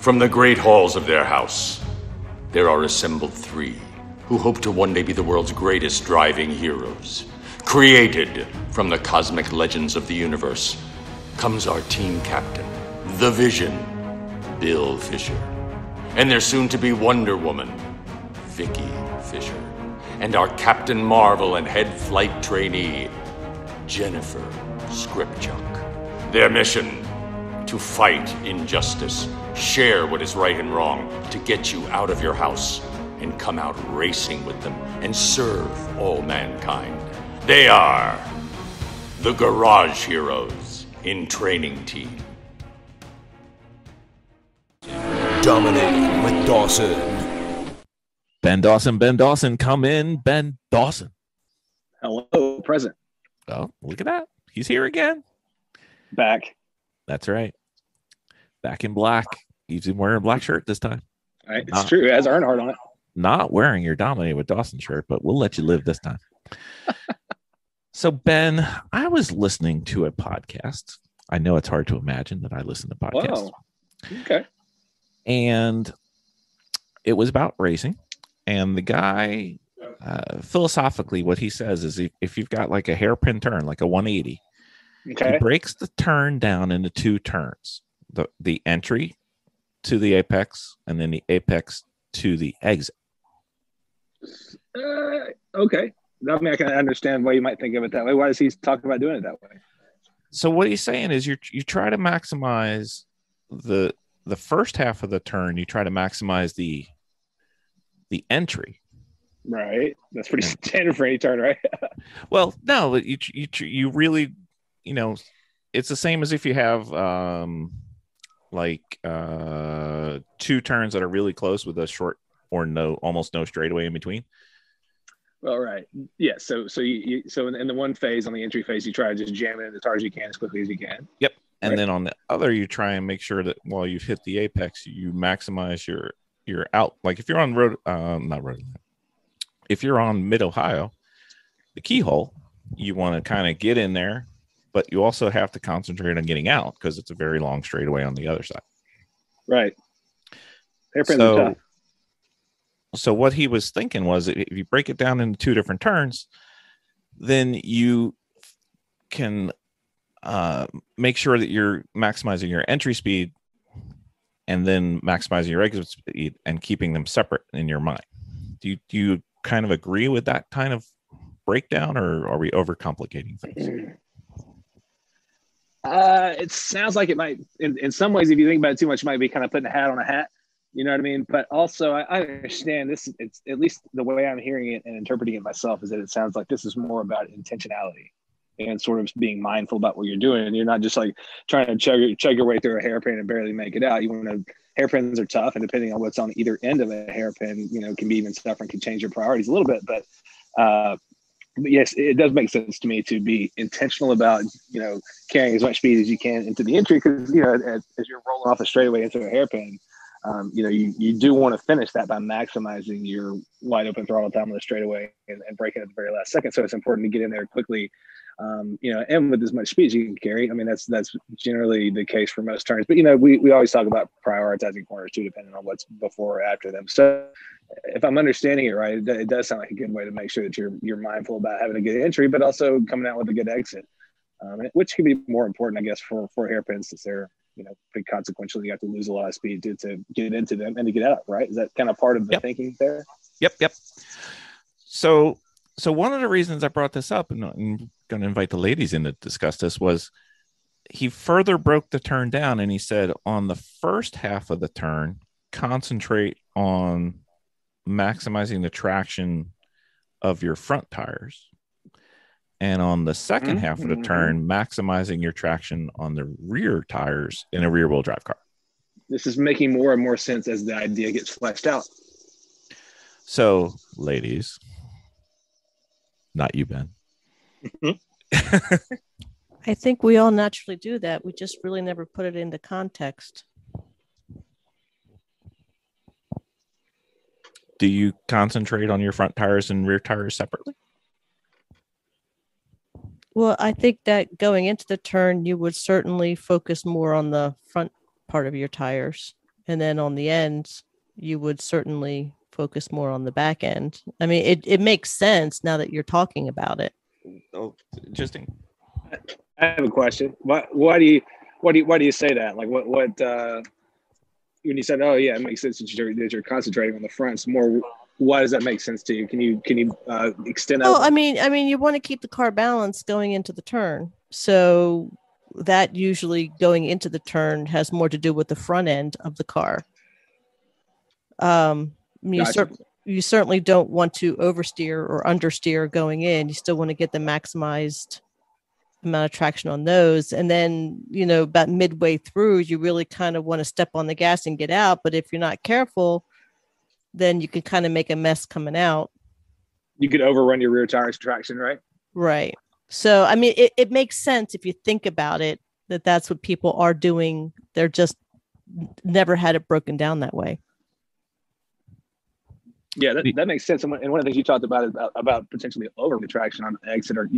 From the great halls of their house, there are assembled three who hope to one day be the world's greatest driving heroes. Created from the cosmic legends of the universe comes our team captain, the Vision, Bill Fisher, and their soon-to-be Wonder Woman, Vicki Fisher, and our Captain Marvel and head flight trainee, Jennifer Scripchuk. Their mission: to fight injustice, share what is right and wrong, to get you out of your house and come out racing with them and serve all mankind. They are the Garage Heroes in Training Team. Dominating with Dawson. Ben Dawson, come in, Ben Dawson. Hello, present. Oh, look at that. He's here again. Back. That's right. Back in black. He's wearing a black shirt this time. It's true. It has Earnhardt on it. Not wearing your Dominating with Dawson shirt, but we'll let you live this time. So, Ben, I was listening to a podcast. I know it's hard to imagine that I listen to podcasts. Whoa. Okay. And it was about racing. And the guy, philosophically, what he says is if you've got like a hairpin turn, like a 180, okay, he breaks the turn down into two turns. The entry to the apex and then the apex to the exit. Okay. I mean, I can understand why you might think of it that way. Why does he talk about doing it that way? So what he's saying is you try to maximize the first half of the turn. You try to maximize the entry. Right. That's pretty standard for any turn, right? Well, no, you really, it's the same as if you have two turns that are really close with a short or almost no straightaway in between. Well, right. Yeah. So in the one phase, on the entry phase, you try to just jam it in as hard as you can, as quickly as you can. Yep. And right. Then on the other, you try and make sure that while you've hit the apex, you maximize your out. Like if you're on if you're on Mid Ohio, the keyhole, you want to kind of get in there, but you also have to concentrate on getting out because it's a very long straightaway on the other side. Right. Hairpins are tough. So what he was thinking was if you break it down into two different turns, then you can make sure that you're maximizing your entry speed and then maximizing your exit speed and keeping them separate in your mind. Do you kind of agree with that kind of breakdown, or are we overcomplicating things? It sounds like it might, in some ways, if you think about it too much, it might be kind of putting a hat on a hat. You know what I mean? But also, I understand this. It's at least the way I'm hearing it and interpreting it myself is that it sounds like this is more about intentionality and sort of being mindful about what you're doing. And you're not just like trying to chug your way through a hairpin and barely make it out. You want to. Hairpins are tough, and depending on what's on either end of a hairpin, can be even tougher and can change your priorities a little bit. But yes, it does make sense to me to be intentional about carrying as much speed as you can into the entry, because as you're rolling off a straightaway into a hairpin. You do want to finish that by maximizing your wide open throttle time on the straightaway and breaking at the very last second. So it's important to get in there quickly, and with as much speed as you can carry. I mean, that's generally the case for most turns. But, we always talk about prioritizing corners too, depending on what's before or after them. So if I'm understanding it right, it does sound like a good way to make sure that you're mindful about having a good entry, but also coming out with a good exit, which can be more important, I guess, for hairpins, since they're pretty consequential. You have to lose a lot of speed to get into them and to get out, right? Is that kind of part of the thinking there? Yep. So one of the reasons I brought this up, and I'm going to invite the ladies in to discuss this, was he further broke the turn down, and he said on the first half of the turn, concentrate on maximizing the traction of your front tires. And on the second half of the turn, maximizing your traction on the rear tires in a rear-wheel drive car. This is making more and more sense as the idea gets fleshed out. So, ladies, not you, Ben. I think we all naturally do that. We just really never put it into context. Do you concentrate on your front tires and rear tires separately? Well, I think that going into the turn, you would certainly focus more on the front part of your tires And then on the end, you would certainly focus more on the back end. I mean, it makes sense now that you're talking about it. Oh, interesting. I have a question. Why do you say that? Like what when you said, oh yeah, it makes sense that you're concentrating on the fronts more. Why does that make sense to you? Can you extend that? Oh, I mean, you want to keep the car balanced going into the turn. So that usually going into the turn has more to do with the front end of the car. Gotcha. You certainly don't want to oversteer or understeer going in. You still want to get the maximized amount of traction on those. And then, about midway through, you really kind of want to step on the gas and get out. But if you're not careful, then you can kind of make a mess coming out. You could overrun your rear tires traction, right? Right. So, I mean, it makes sense if you think about it, that's what people are doing. They're just never had it broken down that way. Yeah, that makes sense. And one of the things you talked about is about potentially over the traction on the exit, or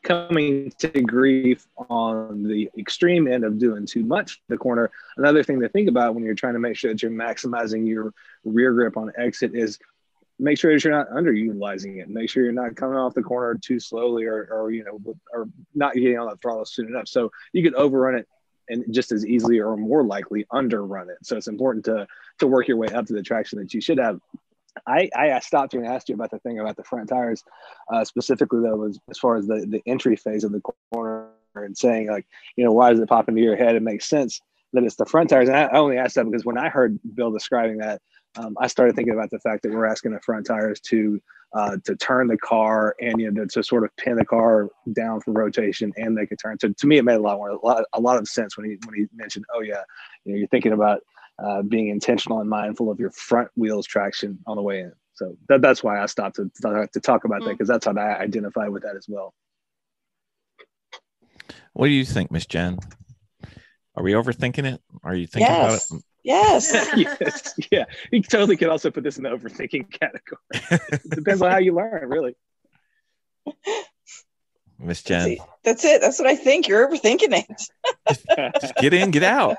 coming to grief on the extreme end of doing too much in the corner. Another thing to think about when you're trying to make sure that you're maximizing your rear grip on exit is make sure that you're not underutilizing it. Make sure you're not coming off the corner too slowly, or not getting on the throttle soon enough. So you could overrun it and just as easily or more likely underrun it. So it's important to work your way up to the traction that you should have. I stopped you and asked you about the thing about the front tires, specifically though, was as far as the entry phase of the corner, and saying like, why does it pop into your head? It makes sense that it's the front tires. And I only asked that because when I heard Bill describing that, I started thinking about the fact that we're asking the front tires to turn the car and to sort of pin the car down for rotation and make a turn. So to me, it made a lot of sense when he mentioned, oh yeah, you're thinking about being intentional and mindful of your front wheels traction on the way in. So that's why I stopped to talk about that, because that's how I identify with that as well. What do you think, Miss Jen? Are we overthinking it? Are you thinking about it? Yes. Yes. Yeah. You totally could also put this in the overthinking category. It depends on how you learn, really. Miss Jen. That's it. That's what I think. You're overthinking it. Just get in, get out.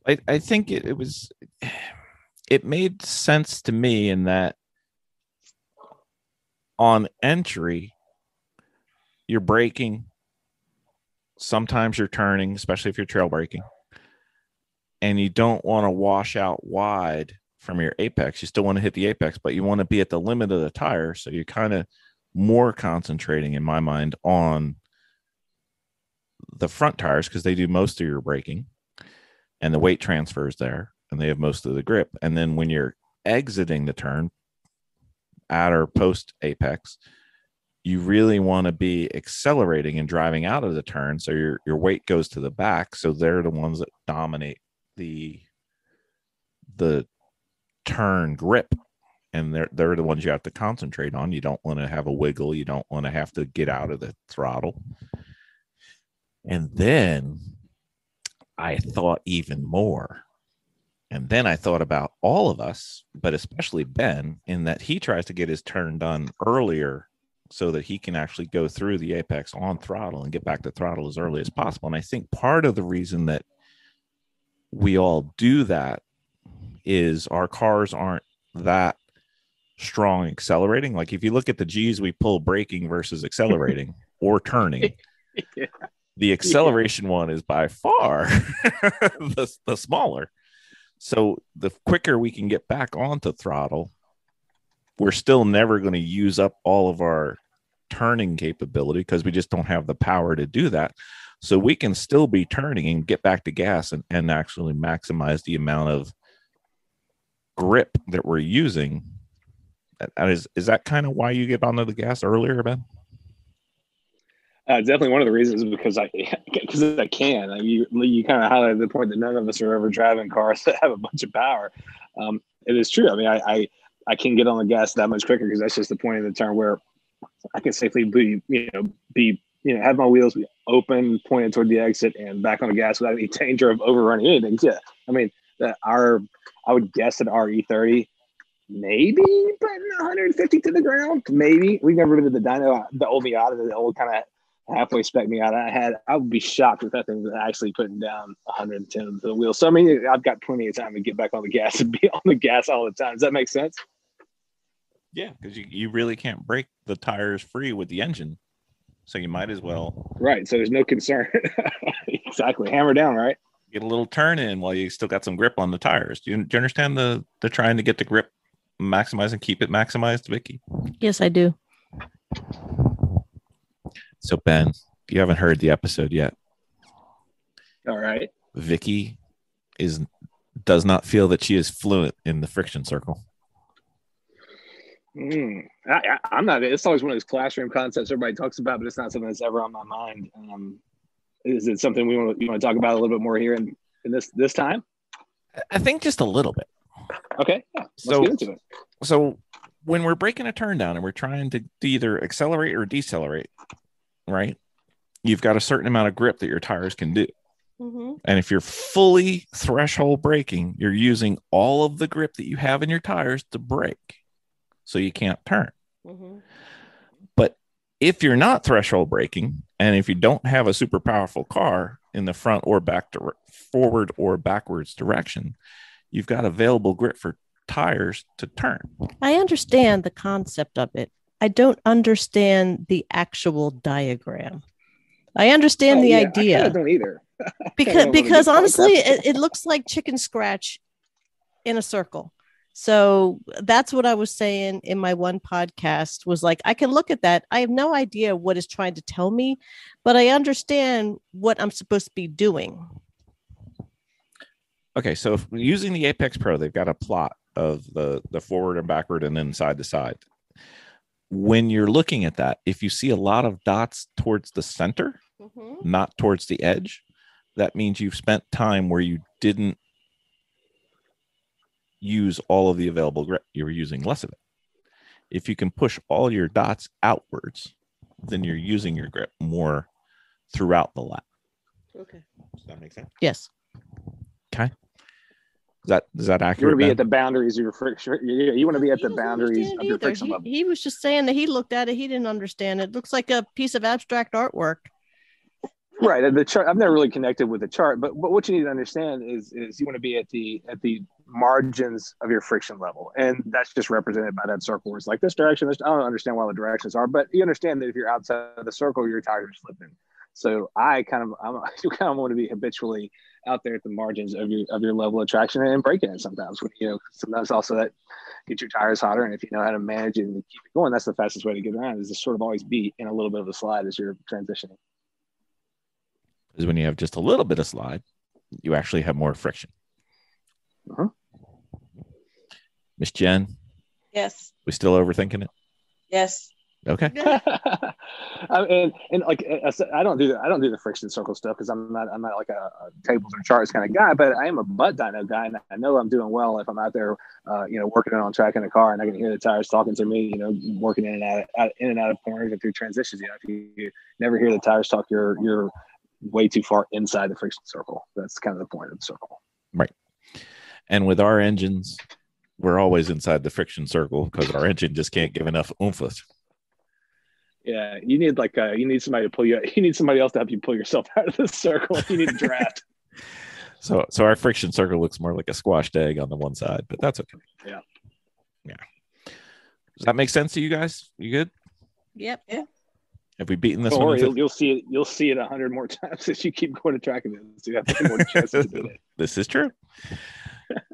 I think it made sense to me in that on entry, you're braking. Sometimes you're turning, especially if you're trail braking, and you don't want to wash out wide from your apex. You still want to hit the apex, but you want to be at the limit of the tire. So you're kind of more concentrating, in my mind, on the front tires because they do most of your braking and the weight transfers there, and they have most of the grip. And then when you're exiting the turn at or post apex, you really want to be accelerating and driving out of the turn. So your weight goes to the back. So they're the ones that dominate the turn grip. And they're the ones you have to concentrate on. You don't want to have a wiggle. You don't want to have to get out of the throttle. And then I thought even more. And then I thought about all of us, but especially Ben, in that he tries to get his turn done earlier so that he can actually go through the apex on throttle and get back to throttle as early as possible. And I think part of the reason that we all do that is our cars aren't that strong accelerating. Like if you look at the G's we pull braking versus accelerating or turning, yeah. The acceleration one is by far the smaller. So the quicker we can get back onto throttle, we're still never going to use up all of our turning capability because we just don't have the power to do that. So we can still be turning and get back to gas and actually maximize the amount of grip that we're using. Is that kind of why you get onto the gas earlier, Ben? Definitely one of the reasons is because I can. I mean, you kind of highlighted the point that none of us are ever driving cars that have a bunch of power. It is true. I mean, I can get on the gas that much quicker because that's just the point of the turn where I can safely have my wheels be open, pointed toward the exit, and back on the gas without any danger of overrunning anything. Yeah, I mean, I would guess that our E30 maybe putting 150 to the ground. Maybe we've never been to the dyno, the old Miata, the old kind of halfway spec me out. I would be shocked if that thing was actually putting down 110 to the wheel. So I mean, I've got plenty of time to get back on the gas and be on the gas all the time. Does that make sense? Yeah, because you really can't break the tires free with the engine, so you might as well. Right. So there's no concern. Exactly. Hammer down, right? Get a little turn in while you still got some grip on the tires. Do you understand the trying to get the grip maximized and keep it maximized, Vicki? Yes, I do. So Ben, you haven't heard the episode yet. All right. Vicki does not feel that she is fluent in the friction circle. I'm not. It's always one of those classroom concepts everybody talks about, but it's not something that's ever on my mind. Is it something you want to talk about a little bit more here in this time? I think just a little bit. Okay. Yeah, let's get into it. So when we're breaking a turn down and we're trying to either accelerate or decelerate, right? You've got a certain amount of grip that your tires can do. Mm-hmm. And if you're fully threshold braking, you're using all of the grip that you have in your tires to brake. So you can't turn. Mm-hmm. But if you're not threshold braking, and if you don't have a super powerful car in the front or forward or backwards direction, you've got available grip for tires to turn. I understand the concept of it. I don't understand the actual diagram. I understand the idea. I don't either. because honestly, it looks like chicken scratch in a circle. So that's what I was saying in my one podcast was like, I can look at that. I have no idea what it's trying to tell me, but I understand what I'm supposed to be doing. Okay, so if using the Apex Pro, they've got a plot of the forward and backward and then side to side. When you're looking at that, if you see a lot of dots towards the center, not towards the edge, that means you've spent time where you didn't use all of the available grip. You were using less of it. If you can push all your dots outwards, then you're using your grip more throughout the lap. Okay. Does that make sense? Yes. Okay. Is that accurate? You want to be Ben? at the boundaries of your friction. You want to be at the boundaries of your friction level. He was just saying that he looked at it. He didn't understand it. Looks like a piece of abstract artwork. Right. The chart. I've never really connected with the chart, but what you need to understand is you want to be at the margins of your friction level, and that's just represented by that circle. Where it's like this direction. I don't understand why the directions are, but you understand that if you're outside of the circle, your tires are slipping. So you kind of want to be habitually out there at the margins of your level of traction and breaking it sometimes. Sometimes also that get your tires hotter, and if you know how to manage it and keep it going, that's the fastest way to get around. Is to sort of always be in a little bit of a slide as you're transitioning. Is when you have just a little bit of slide, you actually have more friction. Miss Jen? Yes. We still overthinking it? Yes. Okay. and like I said, I don't do the friction circle stuff because I'm not like a tables or charts kind of guy, but I am a butt dyno guy, and I know I'm doing well if I'm out there, working on track in a car, and I can hear the tires talking to me, working in and out of corners and through transitions. If you never hear the tires talk, you're way too far inside the friction circle. That's kind of the point of the circle. Right. And with our engines, we're always inside the friction circle because our engine just can't give enough oomph. Yeah, you need somebody to pull you. You need somebody else to help you pull yourself out of the circle. You need a draft. So our friction circle looks more like a squashed egg on the one side, but that's okay. Yeah. Does that make sense to you guys? You good? Yep. Yeah. Have we beaten this Don't one? worry, you'll see it. You'll see it 100 more times as you keep going to track it. So you have more chances to do it. This is true.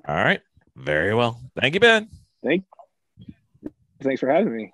All right. Very well. Thank you, Ben. Thanks for having me.